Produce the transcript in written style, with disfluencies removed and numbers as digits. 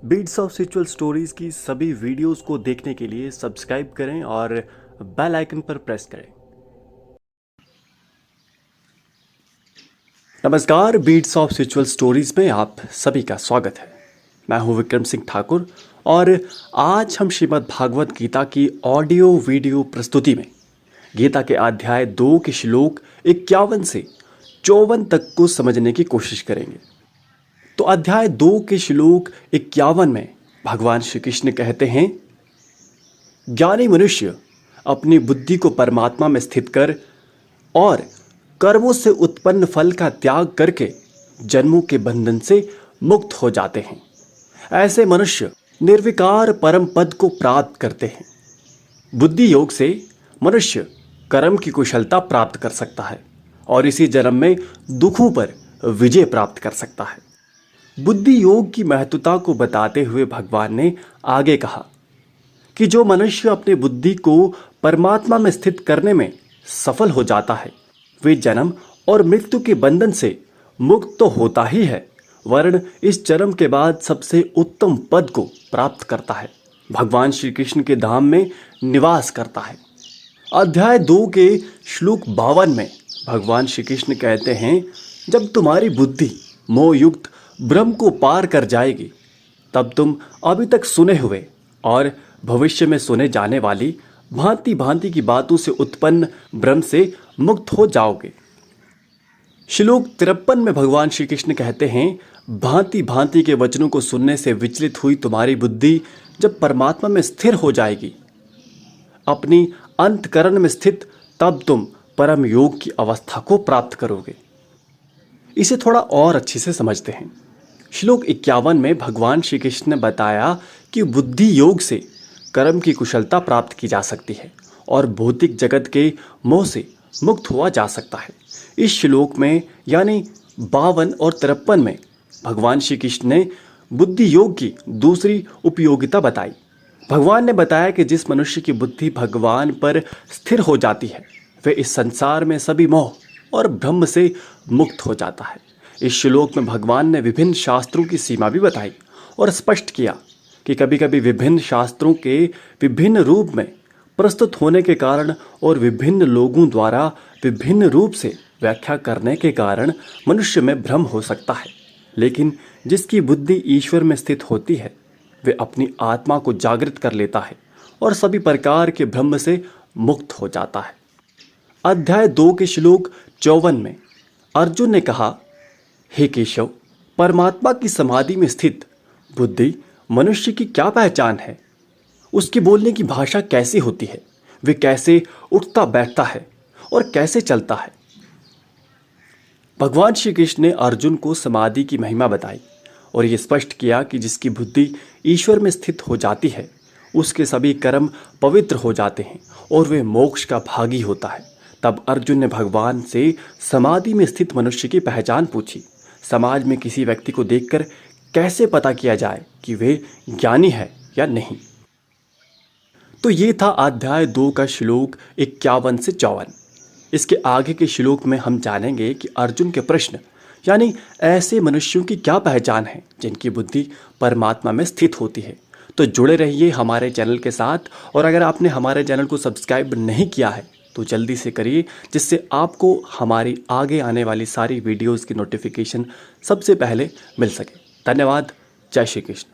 Beats of spiritual stories की सभी videos को देखने के लिए सब्सक्राइब करें और बेल आइकन पर प्रेस करें। नमस्कार, बीट्स ऑफ स्पिरिचुअल स्टोरीज में आप सभी का स्वागत है। मैं हूं विक्रम सिंह ठाकुर और आज हम श्रीमद् भागवत गीता की ऑडियो वीडियो प्रस्तुति में गीता के अध्याय 2 के श्लोक 51 से 54 तक को समझने की कोशिश करेंगे। तो अध्याय 2 के श्लोक 51 में भगवान श्री कृष्ण कहते हैं, ज्ञानी मनुष्य अपनी बुद्धि को परमात्मा में स्थित कर और कर्मों से उत्पन्न फल का त्याग करके जन्मों के बंधन से मुक्त हो जाते हैं। ऐसे मनुष्य निर्विकार परम पद को प्राप्त करते हैं। बुद्धि योग से मनुष्य कर्म की कुशलता प्राप्त कर सकता है और इसी जन्म में दुखों पर विजय प्राप्त कर सकता है। बुद्धि योग की महत्वता को बताते हुए भगवान ने आगे कहा कि जो मनुष्य अपनी बुद्धि को परमात्मा में स्थित करने में सफल हो जाता है, वे जन्म और मृत्यु के बंधन से मुक्त तो होता ही है, वरन इस जन्म के बाद सबसे उत्तम पद को प्राप्त करता है, भगवान श्री कृष्ण के धाम में निवास करता है। अध्याय 2 के श्लोक 52 में भगवान श्री कृष्ण कहते हैं, जब तुम्हारी बुद्धि मोहयुक्त ब्रह्म को पार कर जाएगी, तब तुम अभी तक सुने हुए और भविष्य में सुने जाने वाली भांति भांति की बातों से उत्पन्न ब्रह्म से मुक्त हो जाओगे। श्लोक 53 में भगवान श्री कृष्ण कहते हैं, भांति भांति के वचनों को सुनने से विचलित हुई तुम्हारी बुद्धि जब परमात्मा में स्थिर हो जाएगी, अपनी अंतकरण में स्थित, तब तुम परम योग की अवस्था को प्राप्त करोगे। इसे थोड़ा और अच्छे से समझते हैं। श्लोक 51 में भगवान श्री कृष्ण ने बताया कि बुद्धि योग से कर्म की कुशलता प्राप्त की जा सकती है और भौतिक जगत के मोह से मुक्त हुआ जा सकता है। इस श्लोक में यानी 52 और 53 में भगवान श्री कृष्ण ने बुद्धि योग की दूसरी उपयोगिता बताई। भगवान ने बताया कि जिस मनुष्य की बुद्धि भगवान पर स्थिर हो जाती है, वे इस संसार में सभी मोह और भ्रम से मुक्त हो जाता है। इस श्लोक में भगवान ने विभिन्न शास्त्रों की सीमा भी बताई और स्पष्ट किया कि कभी कभी विभिन्न शास्त्रों के विभिन्न रूप में प्रस्तुत होने के कारण और विभिन्न लोगों द्वारा विभिन्न रूप से व्याख्या करने के कारण मनुष्य में भ्रम हो सकता है, लेकिन जिसकी बुद्धि ईश्वर में स्थित होती है, वे अपनी आत्मा को जागृत कर लेता है और सभी प्रकार के भ्रम से मुक्त हो जाता है। अध्याय 2 के श्लोक 54 में अर्जुन ने कहा, हे केशव, परमात्मा की समाधि में स्थित बुद्धि मनुष्य की क्या पहचान है? उसके बोलने की भाषा कैसी होती है? वे कैसे उठता बैठता है और कैसे चलता है? भगवान श्री कृष्ण ने अर्जुन को समाधि की महिमा बताई और ये स्पष्ट किया कि जिसकी बुद्धि ईश्वर में स्थित हो जाती है, उसके सभी कर्म पवित्र हो जाते हैं और वे मोक्ष का भागी होता है। तब अर्जुन ने भगवान से समाधि में स्थित मनुष्य की पहचान पूछी। समाज में किसी व्यक्ति को देखकर कैसे पता किया जाए कि वे ज्ञानी है या नहीं? तो ये था अध्याय 2 का श्लोक 51 से 54। इसके आगे के श्लोक में हम जानेंगे कि अर्जुन के प्रश्न यानी ऐसे मनुष्यों की क्या पहचान है जिनकी बुद्धि परमात्मा में स्थित होती है। तो जुड़े रहिए हमारे चैनल के साथ, और अगर आपने हमारे चैनल को सब्सक्राइब नहीं किया है तो जल्दी से करिए, जिससे आपको हमारी आगे आने वाली सारी वीडियोस की नोटिफिकेशन सबसे पहले मिल सके। धन्यवाद। जय श्री कृष्ण।